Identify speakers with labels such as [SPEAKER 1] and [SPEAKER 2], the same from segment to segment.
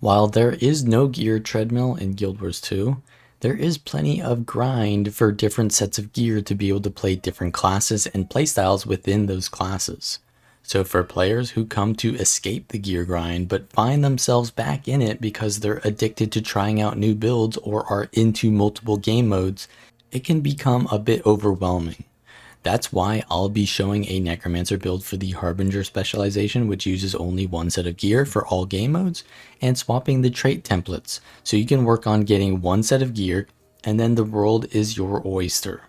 [SPEAKER 1] While there is no gear treadmill in Guild Wars 2, there is plenty of grind for different sets of gear to be able to play different classes and playstyles within those classes. So for players who come to escape the gear grind but find themselves back in it because they're addicted to trying out new builds or are into multiple game modes, it can become a bit overwhelming. That's why I'll be showing a Necromancer build for the Harbinger specialization, which uses only one set of gear for all game modes, and swapping the trait templates, so you can work on getting one set of gear, and then the world is your oyster.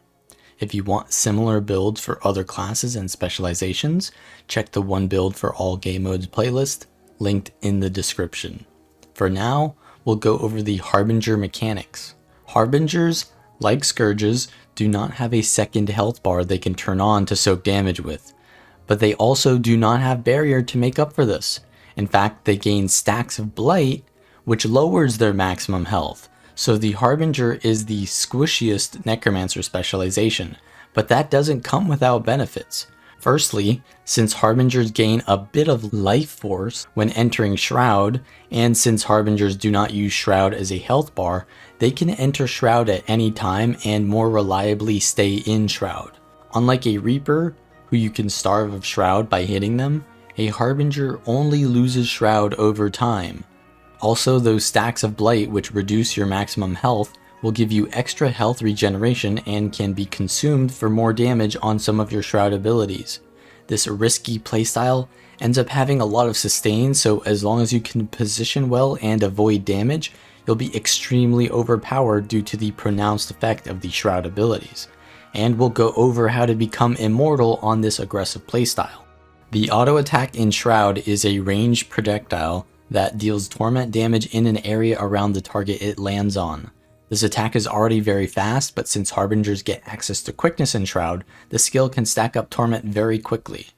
[SPEAKER 1] If you want similar builds for other classes and specializations, check the One Build for All Game Modes playlist, linked in the description. For now, we'll go over the Harbinger mechanics. Harbingers, like Scourges, do not have a second health bar they can turn on to soak damage with, but they also do not have barrier to make up for this. In fact, they gain stacks of blight, which lowers their maximum health, so the Harbinger is the squishiest Necromancer specialization, but that doesn't come without benefits. Firstly, since Harbingers gain a bit of life force when entering Shroud, and since Harbingers do not use Shroud as a health bar, they can enter Shroud at any time and more reliably stay in Shroud. Unlike a Reaper, who you can starve of Shroud by hitting them, a Harbinger only loses Shroud over time. Also, those stacks of Blight which reduce your maximum health will give you extra health regeneration and can be consumed for more damage on some of your Shroud abilities. This risky playstyle ends up having a lot of sustain, so as long as you can position well and avoid damage, you'll be extremely overpowered due to the pronounced effect of the Shroud abilities. And we'll go over how to become immortal on this aggressive playstyle. The auto attack in Shroud is a ranged projectile that deals torment damage in an area around the target it lands on. This attack is already very fast, but since Harbingers get access to quickness in Shroud, the skill can stack up torment very quickly.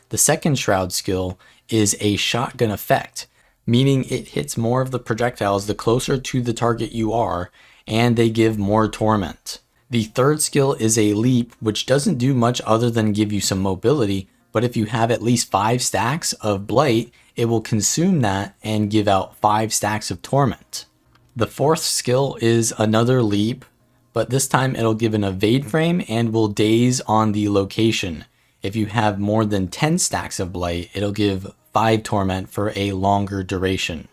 [SPEAKER 1] The second Shroud skill is a shotgun effect, meaning it hits more of the projectiles the closer to the target you are, and they give more torment. The third skill is a leap, which doesn't do much other than give you some mobility, but if you have at least 5 stacks of Blight, it will consume that and give out 5 stacks of torment. The fourth skill is another leap, but this time it'll give an evade frame and will daze on the location. If you have more than 10 stacks of Blight, it'll give 5 torment for a longer duration.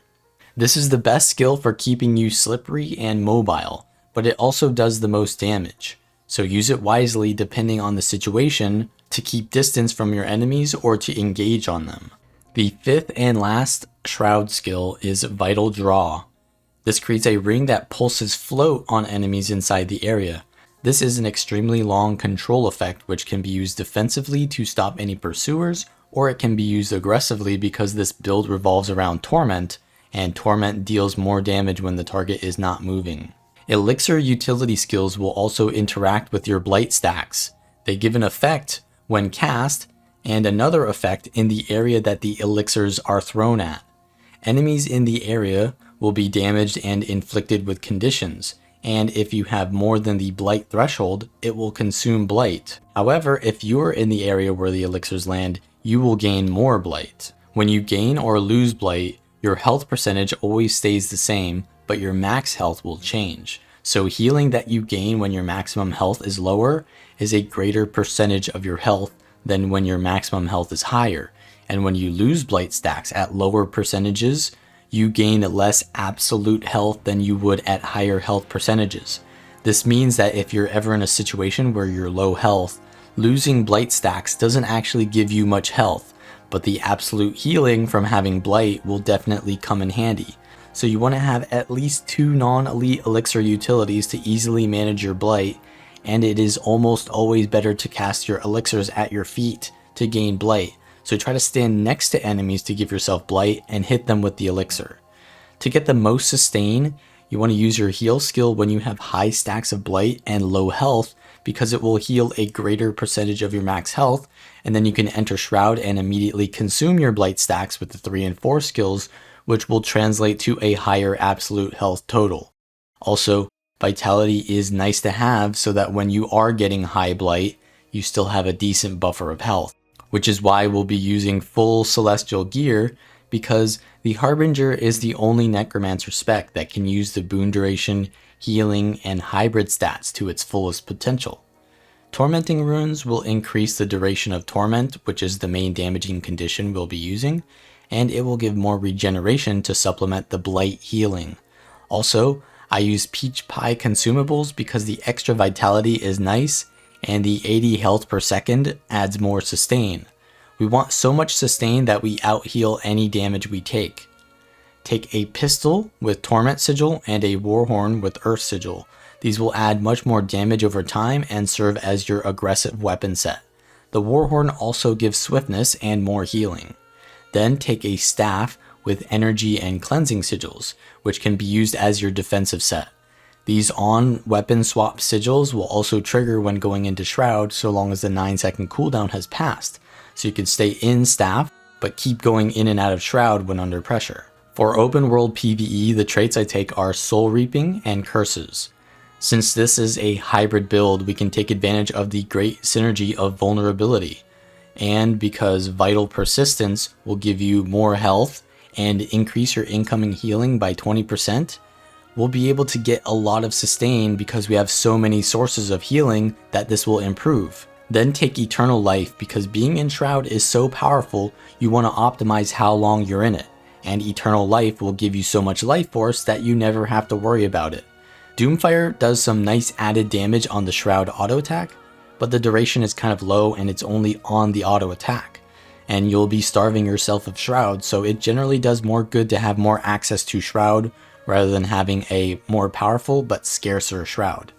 [SPEAKER 1] This is the best skill for keeping you slippery and mobile, but it also does the most damage. So use it wisely depending on the situation to keep distance from your enemies or to engage on them. The fifth and last Shroud skill is Vital Draw. This creates a ring that pulses float on enemies inside the area. This is an extremely long control effect which can be used defensively to stop any pursuers, or it can be used aggressively because this build revolves around Torment, and Torment deals more damage when the target is not moving. Elixir utility skills will also interact with your Blight stacks. They give an effect when cast, and another effect in the area that the elixirs are thrown at. Enemies in the area will be damaged and inflicted with conditions, and if you have more than the Blight threshold, it will consume Blight. However, if you're in the area where the elixirs land, you will gain more Blight. When you gain or lose Blight, your health percentage always stays the same, but your max health will change. So healing that you gain when your maximum health is lower is a greater percentage of your health than when your maximum health is higher. And when you lose Blight stacks at lower percentages, you gain less absolute health than you would at higher health percentages. This means that if you're ever in a situation where you're low health, losing Blight stacks doesn't actually give you much health, but the absolute healing from having Blight will definitely come in handy. So you want to have at least 2 non-elite elixir utilities to easily manage your Blight, and it is almost always better to cast your elixirs at your feet to gain Blight. So try to stand next to enemies to give yourself Blight and hit them with the elixir. To get the most sustain, you want to use your heal skill when you have high stacks of Blight and low health, because it will heal a greater percentage of your max health, and then you can enter Shroud and immediately consume your Blight stacks with the 3 and 4 skills, which will translate to a higher absolute health total. Also, Vitality is nice to have so that when you are getting high Blight, you still have a decent buffer of health, which is why we'll be using full Celestial gear, because the Harbinger is the only Necromancer spec that can use the boon duration, healing, and hybrid stats to its fullest potential. Tormenting runes will increase the duration of torment, which is the main damaging condition we'll be using, and it will give more regeneration to supplement the blight healing. Also, I use peach pie consumables because the extra vitality is nice, and the 80 health per second adds more sustain. We want so much sustain that we out-heal any damage we take. Take a pistol with Torment Sigil and a Warhorn with Earth Sigil. These will add much more damage over time and serve as your aggressive weapon set. The Warhorn also gives swiftness and more healing. Then take a staff with energy and cleansing sigils, which can be used as your defensive set. These on-weapon swap sigils will also trigger when going into Shroud so long as the 9-second cooldown has passed, so you can stay in staff but keep going in and out of Shroud when under pressure. For open world PvE, the traits I take are Soul Reaping and Curses. Since this is a hybrid build, we can take advantage of the great synergy of Vulnerability. And because Vital Persistence will give you more health and increase your incoming healing by 20%, we'll be able to get a lot of sustain because we have so many sources of healing that this will improve. Then take Eternal Life, because being in Shroud is so powerful, you want to optimize how long you're in it, and Eternal Life will give you so much life force that you never have to worry about it. Doomfire does some nice added damage on the Shroud auto attack, but the duration is kind of low and it's only on the auto attack, and you'll be starving yourself of Shroud, so it generally does more good to have more access to Shroud rather than having a more powerful but scarcer Shroud.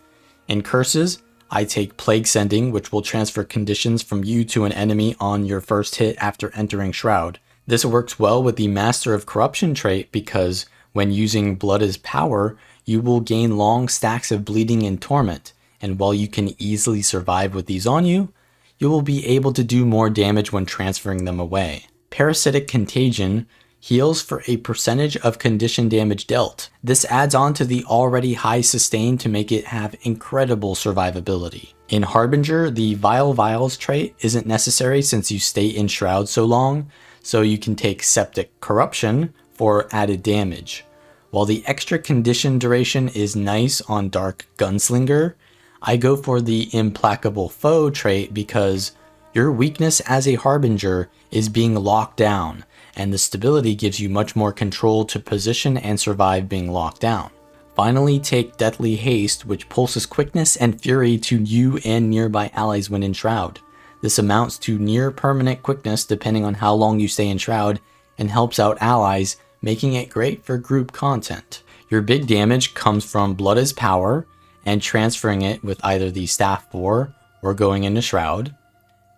[SPEAKER 1] In Curses, I take Plague Sending, which will transfer conditions from you to an enemy on your first hit after entering Shroud. This works well with the Master of Corruption trait because when using Blood as Power, you will gain long stacks of bleeding and torment, and while you can easily survive with these on you, you will be able to do more damage when transferring them away. Parasitic Contagion heals for a percentage of condition damage dealt. This adds on to the already high sustain to make it have incredible survivability. In Harbinger, the Vile Vials trait isn't necessary since you stay in Shroud so long, so you can take Septic Corruption for added damage. While the extra condition duration is nice on Dark Gunslinger, I go for the Implacable Foe trait because your weakness as a Harbinger is being locked down, and the stability gives you much more control to position and survive being locked down. Finally, take Deathly Haste, which pulses quickness and fury to you and nearby allies when in Shroud. This amounts to near permanent quickness depending on how long you stay in Shroud, and helps out allies, making it great for group content. Your big damage comes from Blood as Power, and transferring it with either the Staff 4 or going into Shroud.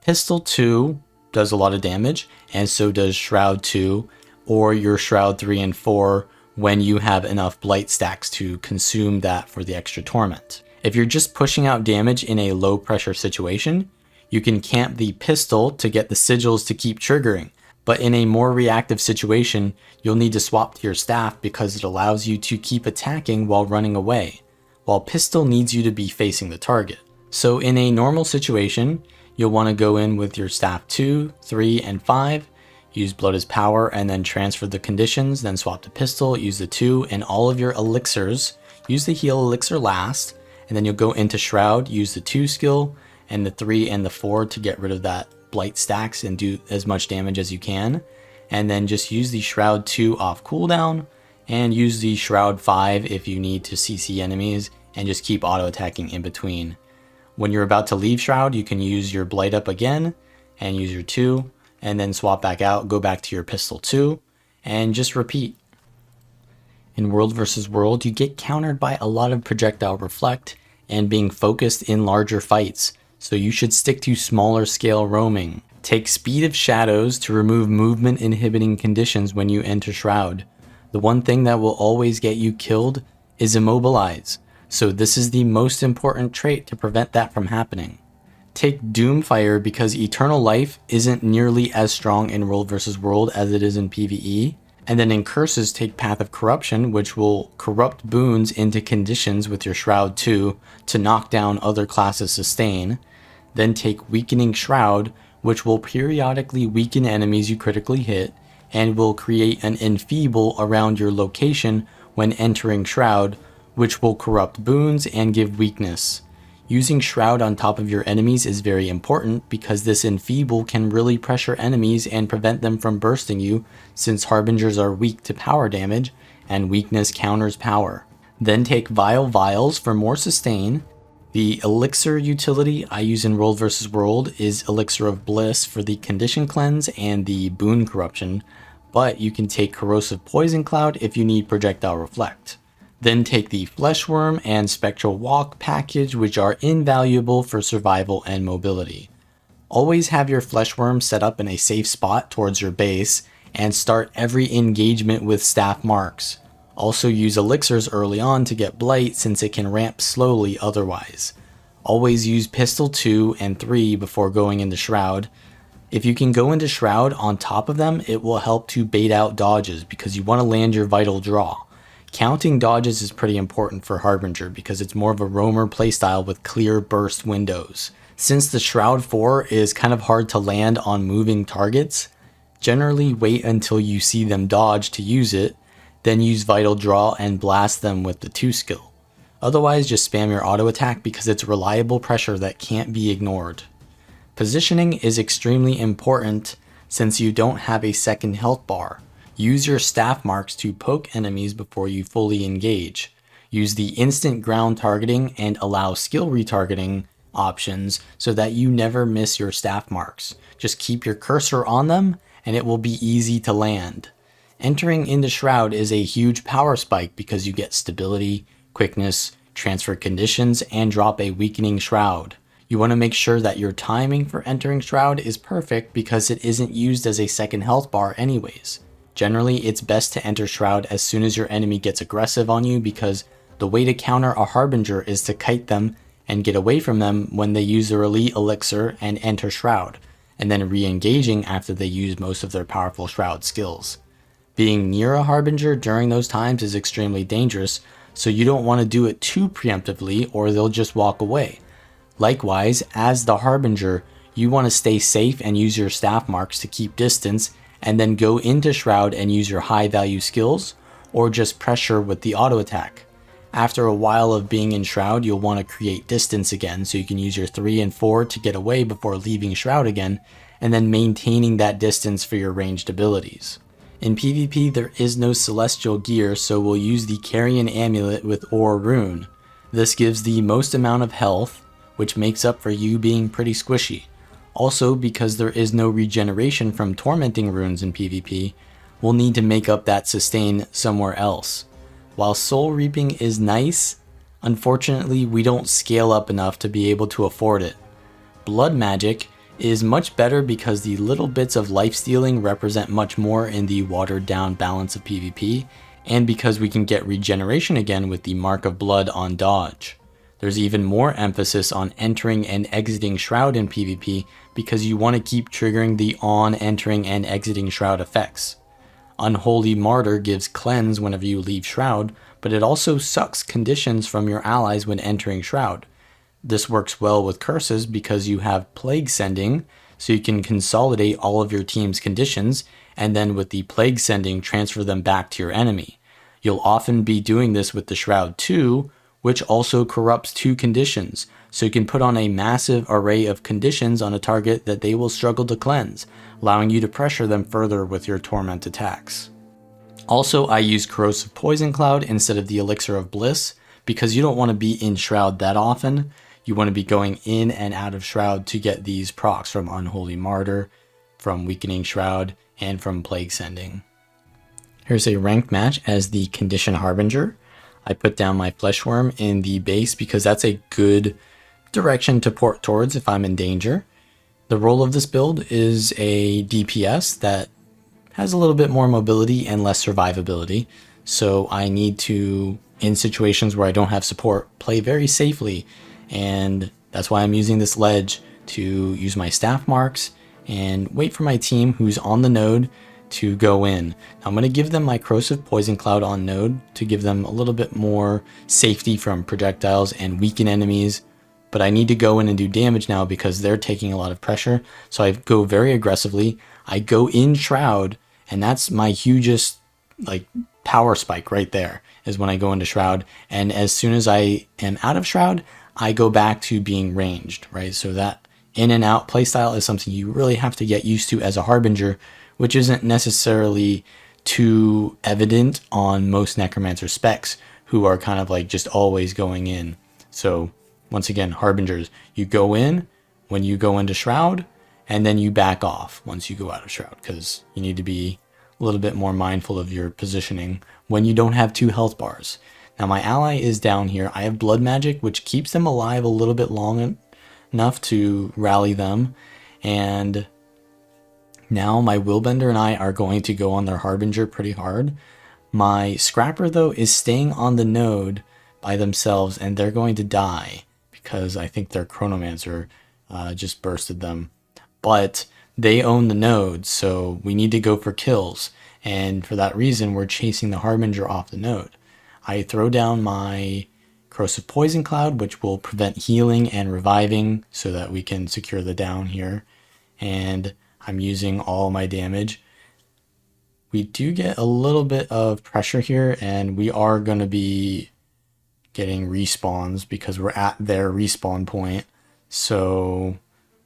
[SPEAKER 1] Pistol 2 does a lot of damage, and so does Shroud 2, or your Shroud 3 and 4 when you have enough Blight stacks to consume that for the extra torment. If you're just pushing out damage in a low pressure situation, you can camp the pistol to get the sigils to keep triggering, but in a more reactive situation, you'll need to swap to your staff because it allows you to keep attacking while running away, while pistol needs you to be facing the target. So in a normal situation, you'll want to go in with your staff 2, 3, and 5, use Blood as Power, and then transfer the conditions, then swap to pistol, use the 2, and all of your elixirs. Use the heal elixir last, and then you'll go into Shroud, use the 2 skill, and the 3 and the 4 to get rid of that Blight stacks and do as much damage as you can. And then just use the Shroud 2 off cooldown, and use the Shroud 5 if you need to CC enemies, and just keep auto attacking in between. When you're about to leave Shroud, you can use your Blight up again, and use your 2, and then swap back out, go back to your pistol 2, and just repeat. In World vs. World, you get countered by a lot of projectile reflect and being focused in larger fights, so you should stick to smaller scale roaming. Take Speed of Shadows to remove movement inhibiting conditions when you enter Shroud. The one thing that will always get you killed is Immobilize, so this is the most important trait to prevent that from happening. Take Doomfire because Eternal Life isn't nearly as strong in World vs. World as it is in PvE. And then in Curses, take Path of Corruption, which will corrupt boons into conditions with your Shroud 2 to knock down other classes' sustain. Then take Weakening Shroud, which will periodically weaken enemies you critically hit, and will create an enfeeble around your location when entering Shroud, which will corrupt boons and give weakness. Using Shroud on top of your enemies is very important because this enfeeble can really pressure enemies and prevent them from bursting you, since Harbingers are weak to power damage and weakness counters power. Then take Vile Vials for more sustain. The elixir utility I use in World vs. World is Elixir of Bliss for the condition cleanse and the boon corruption, but you can take Corrosive Poison Cloud if you need Projectile Reflect. Then take the Fleshworm and Spectral Walk package, which are invaluable for survival and mobility. Always have your Fleshworm set up in a safe spot towards your base, and start every engagement with staff marks. Also use elixirs early on to get Blight, since it can ramp slowly otherwise. Always use Pistol 2 and 3 before going into Shroud. If you can go into Shroud on top of them, it will help to bait out dodges because you want to land your vital draw. Counting dodges is pretty important for Harbinger because it's more of a roamer playstyle with clear burst windows. Since the Shroud 4 is kind of hard to land on moving targets, generally wait until you see them dodge to use it, then use Vital Draw and blast them with the 2 skill. Otherwise, just spam your auto attack because it's reliable pressure that can't be ignored. Positioning is extremely important since you don't have a second health bar. Use your staff marks to poke enemies before you fully engage. Use the instant ground targeting and allow skill retargeting options so that you never miss your staff marks. Just keep your cursor on them and it will be easy to land. Entering into Shroud is a huge power spike because you get stability, quickness, transfer conditions, and drop a weakening Shroud. You want to make sure that your timing for entering Shroud is perfect because it isn't used as a second health bar anyways. Generally, it's best to enter Shroud as soon as your enemy gets aggressive on you because the way to counter a Harbinger is to kite them and get away from them when they use their elite elixir and enter Shroud, and then re-engaging after they use most of their powerful Shroud skills. Being near a Harbinger during those times is extremely dangerous, so you don't want to do it too preemptively or they'll just walk away. Likewise, as the Harbinger, you want to stay safe and use your staff marks to keep distance and then go into Shroud and use your high value skills or just pressure with the auto attack. After a while of being in Shroud, you'll want to create distance again so you can use your 3 and 4 to get away before leaving Shroud again and then maintaining that distance for your ranged abilities. In PvP, there is no celestial gear, so we'll use the Carrion Amulet with Ore Rune. This gives the most amount of health, which makes up for you being pretty squishy. Also, because there is no regeneration from tormenting runes in PvP, we'll need to make up that sustain somewhere else. While soul reaping is nice, unfortunately we don't scale up enough to be able to afford it. Blood magic is much better because the little bits of life stealing represent much more in the watered down balance of PvP, and because we can get regeneration again with the Mark of Blood on dodge. There's even more emphasis on entering and exiting Shroud in PvP because you want to keep triggering the on, entering, and exiting Shroud effects. Unholy Martyr gives cleanse whenever you leave Shroud, but it also sucks conditions from your allies when entering Shroud. This works well with curses because you have Plague Sending, so you can consolidate all of your team's conditions, and then with the Plague Sending transfer them back to your enemy. You'll often be doing this with the Shroud 2, which also corrupts 2 conditions, so you can put on a massive array of conditions on a target that they will struggle to cleanse, allowing you to pressure them further with your torment attacks. Also, I use Corrosive Poison Cloud instead of the Elixir of Bliss, because you don't want to be in Shroud that often. You want to be going in and out of Shroud to get these procs from Unholy Martyr, from Weakening Shroud, and from Plague Sending. Here's a ranked match as the Condition Harbinger. I put down my Fleshworm in the base because that's a good direction to port towards if I'm in danger. The role of this build is a DPS that has a little bit more mobility and less survivability, so I need to, in situations where I don't have support, play very safely, and that's why I'm using this ledge to use my staff marks and wait for my team who's on the node to go in. Now I'm going to give them my Corrosive Poison Cloud on node to give them a little bit more safety from projectiles and weaken enemies, but I need to go in and do damage now because they're taking a lot of pressure, so I go very aggressively. I go in Shroud And that's my hugest like power spike right there, is when I go into Shroud. And as soon as I am out of Shroud, I go back to being ranged, right? So that in and out playstyle is something you really have to get used to as a Harbinger, which isn't necessarily too evident on most Necromancer specs, who are kind of like just always going in. So once again, Harbingers, you go in when you go into Shroud, and then you back off once you go out of Shroud, because you need to be a little bit more mindful of your positioning when you don't have 2 health bars. Now my ally is down here. I have blood magic, which keeps them alive a little bit long enough to rally them. And now my Willbender and I are going to go on their Harbinger pretty hard. My Scrapper, though, is staying on the node by themselves, and they're going to die because I think their Chronomancer just bursted them. But they own the node, so we need to go for kills. And for that reason, we're chasing the Harbinger off the node. I throw down my Corrosive Poison Cloud, which will prevent healing and reviving so that we can secure the down here. And I'm using all my damage. We do get a little bit of pressure here, and we are going to be getting respawns because we're at their respawn point. So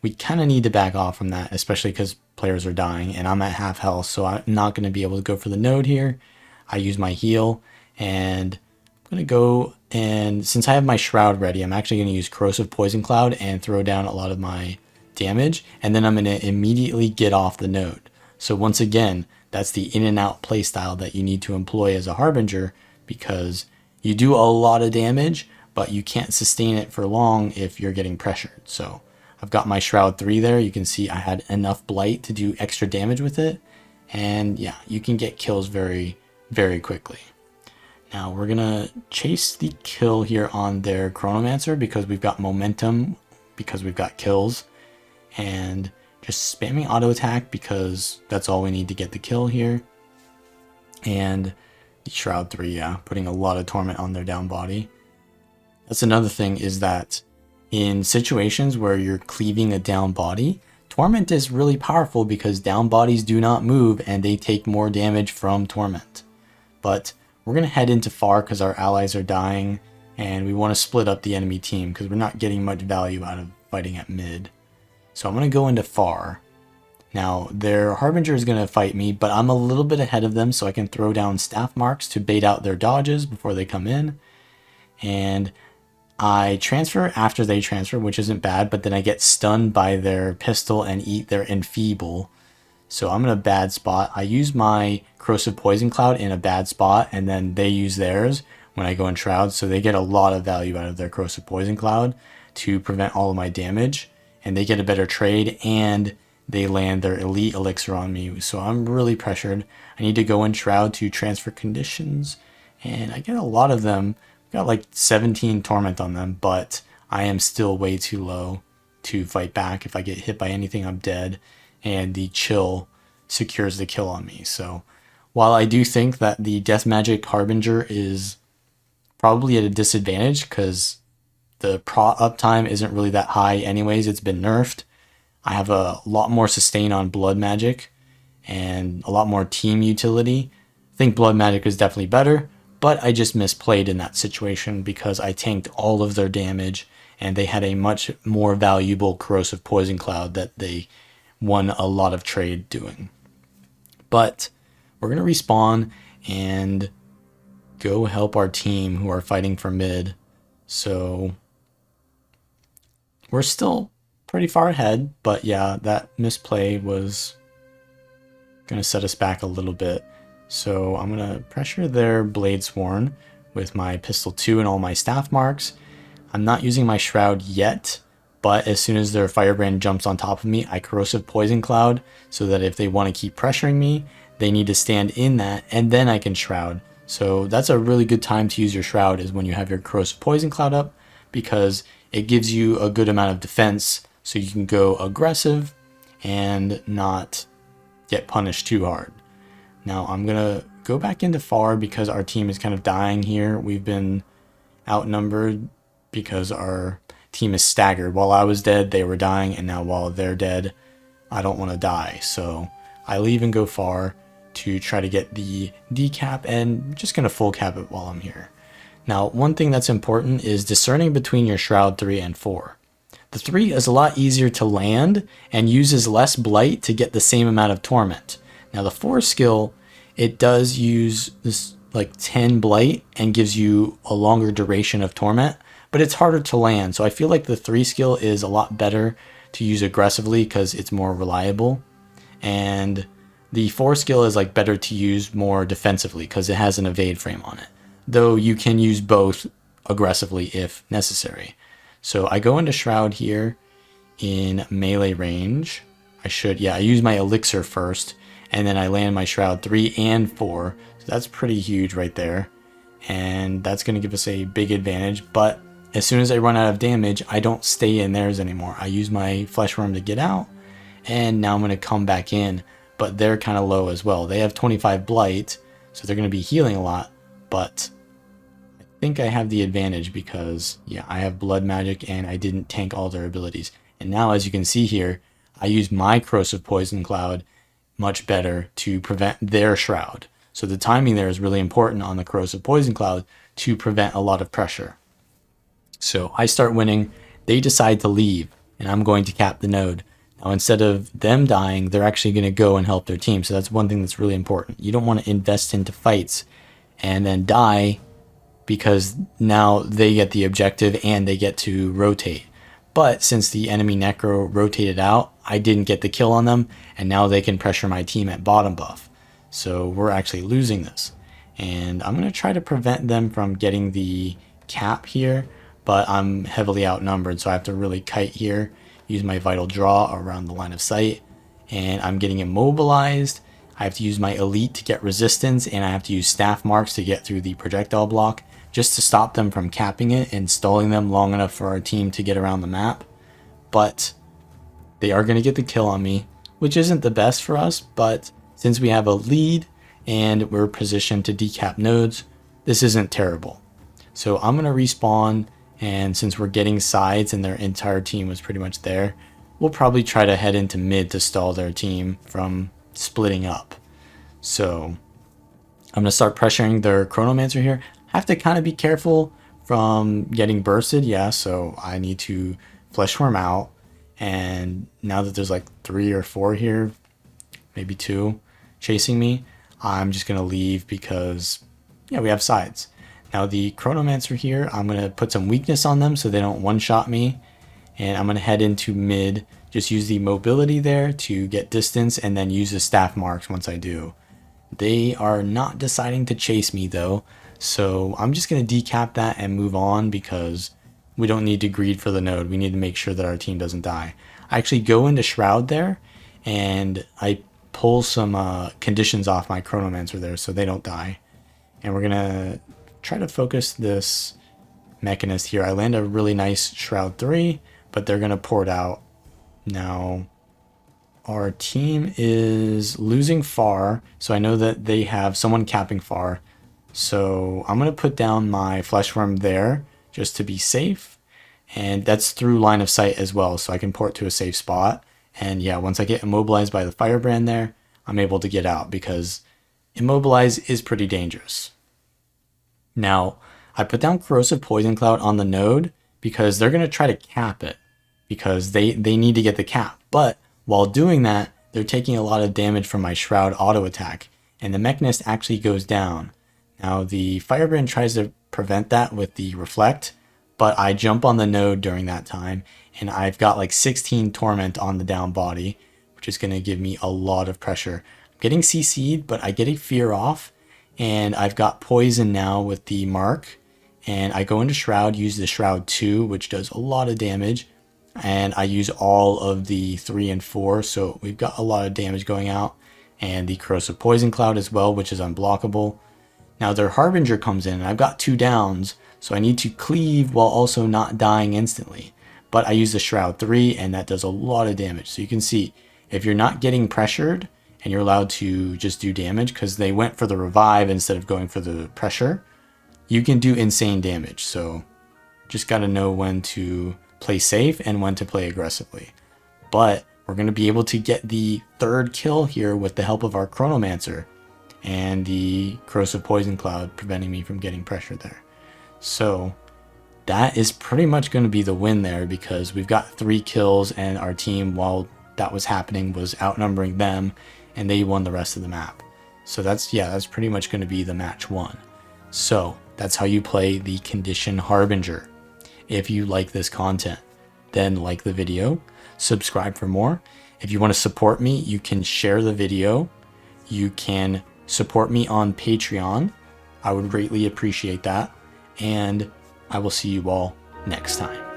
[SPEAKER 1] we kind of need to back off from that, especially because players are dying, and I'm at half health, so I'm not going to be able to go for the node here. I use my heal, and I'm going to go, and since I have my Shroud ready, I'm actually going to use Corrosive Poison Cloud and throw down a lot of my damage, and then I'm going to immediately get off the node. So once again, that's the in and out playstyle that you need to employ as a Harbinger, because you do a lot of damage, but you can't sustain it for long if you're getting pressured. So I've got my Shroud 3 there. You can see I had enough Blight to do extra damage with it. And yeah, you can get kills very, very quickly. Now we're going to chase the kill here on their Chronomancer because we've got momentum, because we've got kills. And just spamming auto attack because that's all we need to get the kill here. And the Shroud 3, yeah, putting a lot of torment on their down body. That's another thing, is that in situations where you're cleaving a down body, torment is really powerful because down bodies do not move and they take more damage from torment. But we're going to head into far because our allies are dying, and we want to split up the enemy team because we're not getting much value out of fighting at mid. So I'm going to go into far. Now, their Harbinger is going to fight me, but I'm a little bit ahead of them, so I can throw down staff marks to bait out their dodges before they come in. And I transfer after they transfer, which isn't bad, but then I get stunned by their pistol and eat their enfeeble. So I'm in a bad spot. I use my Corrosive Poison Cloud in a bad spot, and then they use theirs when I go in Shroud, so they get a lot of value out of their Corrosive Poison Cloud to prevent all of my damage. And they get a better trade, and they land their elite elixir on me. So I'm really pressured. I need to go in Shroud to transfer conditions, and I get a lot of them. I've got like 17 torment on them, but I am still way too low to fight back. If I get hit by anything, I'm dead, and the chill secures the kill on me. So while I do think that the Death Magic Harbinger is probably at a disadvantage because the pro uptime isn't really that high anyways, it's been nerfed. I have a lot more sustain on Blood Magic and a lot more team utility. I think Blood Magic is definitely better, but I just misplayed in that situation because I tanked all of their damage and they had a much more valuable Corrosive Poison Cloud that they won a lot of trade doing. But we're going to respawn and go help our team who are fighting for mid. So we're still pretty far ahead, but yeah, that misplay was going to set us back a little bit. So I'm going to pressure their Bladesworn with my Pistol 2 and all my staff marks. I'm not using my Shroud yet, but as soon as their Firebrand jumps on top of me, I Corrosive Poison Cloud so that if they want to keep pressuring me, they need to stand in that, and then I can Shroud. So that's a really good time to use your Shroud, is when you have your Corrosive Poison Cloud up, because it gives you a good amount of defense so you can go aggressive and not get punished too hard. Now I'm going to go back into far because our team is kind of dying here. We've been outnumbered because our team is staggered. While I was dead, they were dying, and now while they're dead, I don't want to die. So I leave and go far. to try to get the decap, and I'm just going to full cap it while I'm here. Now, one thing that's important is discerning between your Shroud 3 and 4. The 3 is a lot easier to land and uses less blight to get the same amount of torment. Now the 4 skill, it does use this like 10 blight and gives you a longer duration of torment, but it's harder to land. So I feel like the 3 skill is a lot better to use aggressively because it's more reliable. And the 4 skill is like better to use more defensively because it has an evade frame on it. Though you can use both aggressively if necessary. So I go into Shroud here in melee range. I use my elixir first, and then I land my Shroud 3 and 4. So that's pretty huge right there. And that's going to give us a big advantage. But as soon as I run out of damage, I don't stay in theirs anymore. I use my Fleshworm to get out, and now I'm going to come back in. But they're kind of low as well. They have 25 blight, so they're going to be healing a lot. But I think I have the advantage because, yeah, I have blood magic and I didn't tank all their abilities. And now, as you can see here, I use my Corrosive Poison Cloud much better to prevent their Shroud. So the timing there is really important on the Corrosive Poison Cloud to prevent a lot of pressure. So I start winning, they decide to leave, and I'm going to cap the node. Now, instead of them dying, they're actually going to go and help their team. So that's one thing that's really important. You don't want to invest into fights and then die because now they get the objective and they get to rotate. But since the enemy Necro rotated out, I didn't get the kill on them, and now they can pressure my team at bottom buff. So we're actually losing this. And I'm going to try to prevent them from getting the cap here, but I'm heavily outnumbered, so I have to really kite here, use my Vital Draw around the line of sight, and I'm getting immobilized. I have to use my Elite to get resistance, and I have to use Staff Marks to get through the projectile block, just to stop them from capping it and stalling them long enough for our team to get around the map. But they are going to get the kill on me, which isn't the best for us, but since we have a lead and we're positioned to decap nodes, this isn't terrible. So I'm going to respawn, and since we're getting sides and their entire team was pretty much there, we'll probably try to head into mid to stall their team from splitting up. So I'm going to start pressuring their Chronomancer here. I have to kind of be careful from getting bursted, yeah, so I need to Fleshworm out. And now that there's like 3 or 4 here, maybe 2 chasing me, I'm just going to leave because, yeah, we have sides. Now the Chronomancer here, I'm going to put some weakness on them so they don't one-shot me. And I'm going to head into mid, just use the mobility there to get distance, and then use the Staff Marks once I do. They are not deciding to chase me though, so I'm just going to decap that and move on because we don't need to greed for the node. We need to make sure that our team doesn't die. I actually go into Shroud there, and I pull some conditions off my Chronomancer there so they don't die. And we're going to try to focus this Mechanist here. I land a really nice Shroud 3, but they're going to port out. Now, our team is losing far, so I know that they have someone capping far. So I'm going to put down my Fleshworm there just to be safe. And that's through line of sight as well, so I can port to a safe spot. And yeah, once I get immobilized by the Firebrand there, I'm able to get out because immobilize is pretty dangerous. Now, I put down Corrosive Poison Cloud on the node because they're going to try to cap it because they need to get the cap. But while doing that, they're taking a lot of damage from my Shroud auto attack, and the Mechanist actually goes down. Now, the Firebrand tries to prevent that with the Reflect, but I jump on the node during that time, and I've got like 16 Torment on the down body, which is going to give me a lot of pressure. I'm getting CC'd, but I get a Fear off, and I've got Poison now with the Mark, and I go into Shroud, use the Shroud 2, which does a lot of damage, and I use all of the 3 and 4, so we've got a lot of damage going out, and the Corrosive Poison Cloud as well, which is unblockable. Now their Harbinger comes in, and I've got 2 downs, so I need to cleave while also not dying instantly. But I use the Shroud 3, and that does a lot of damage. So you can see, if you're not getting pressured, and you're allowed to just do damage, because they went for the revive instead of going for the pressure, you can do insane damage. So just got to know when to play safe and when to play aggressively. But we're going to be able to get the 3rd kill here with the help of our Chronomancer. and the corrosive poison cloud preventing me from getting pressure there. So that is pretty much going to be the win there, because we've got 3 kills and our team, while that was happening, was outnumbering them and they won the rest of the map. So that's pretty much going to be the match 1. So that's how you play the Condition Harbinger. If you like this content, then like the video, subscribe for more. If you want to support me, you can share the video. You can support me on Patreon. I would greatly appreciate that. And I will see you all next time.